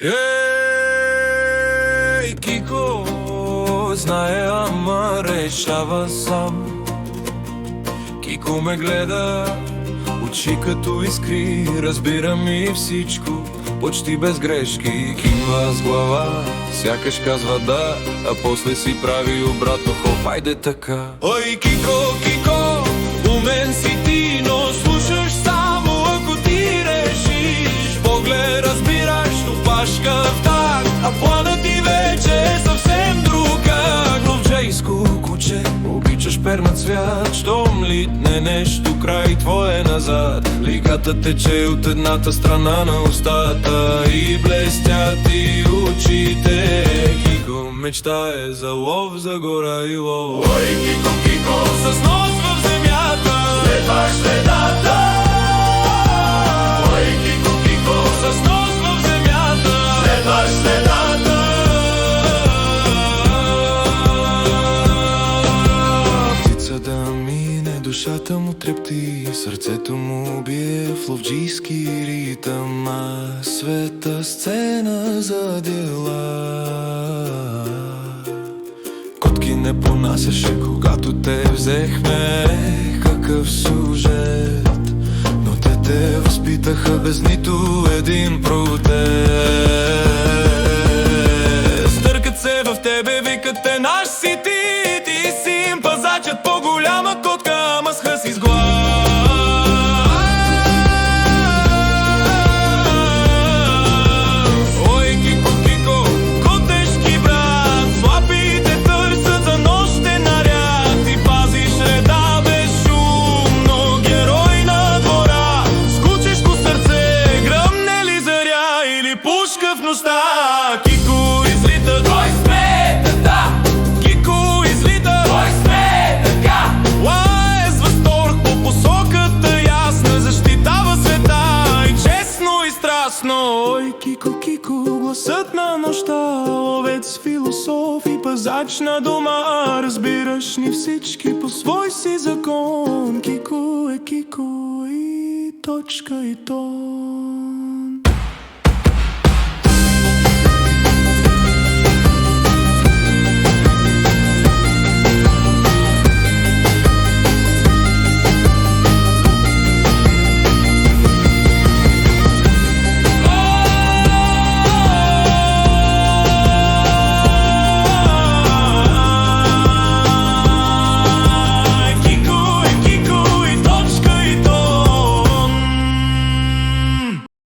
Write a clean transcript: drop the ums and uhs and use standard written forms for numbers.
Ей, Кико, знае, ама решава сам. Кико ме гледа, очи като искри, разбирам и всичко, почти без грешки. Кива с глава, сякаш казва да, а после си прави обратно. Хоп, айде така. Ой, Кико, Кико, умен си ти, но слушаш само ако ти решиш. Поглед разбираш, опашка в так, а планът ти вече е съвсем друга. Гловджейско куче, обичаш пернат цвят, щом литне нещо край твое назад. Лигата тече от едната страна на устата и блестят и очите. Кико мечтае за лов, за гора и лов. Ой, Кико, Кико, с нос в земята следваш следата. Ой, Кико, Кико, с нос в земята следваш следата. Птица да мине, душата му трепти, сърцето му бие в ловджийски ритъм, а света сцена за дела. Котки не понасяше, когато те взехме, какъв сюжет, но те възпитаха без нито един протест. Търкат се в тебе, викат те наш си ти, ти си им пазачът, по-голяма котка, ама с хъс из глас. Ой, Кико, Кико, котешки брат, слабите търсят за нощен наряд. Ти пазиш реда безшумно, герой на двора, с кучешко сърце, гръмне ли заря или пушка в нощта. Кико излита, той сме да. Кико излита, той сме така. Лае с възторг по посоката ясна, защитава света и честно и страстно. Ой, Кико, Кико, гласът на нощта, ловец, философ и пазач на дома. Разбираш ни всички по свой си закон. Кико е Кико и точка и то.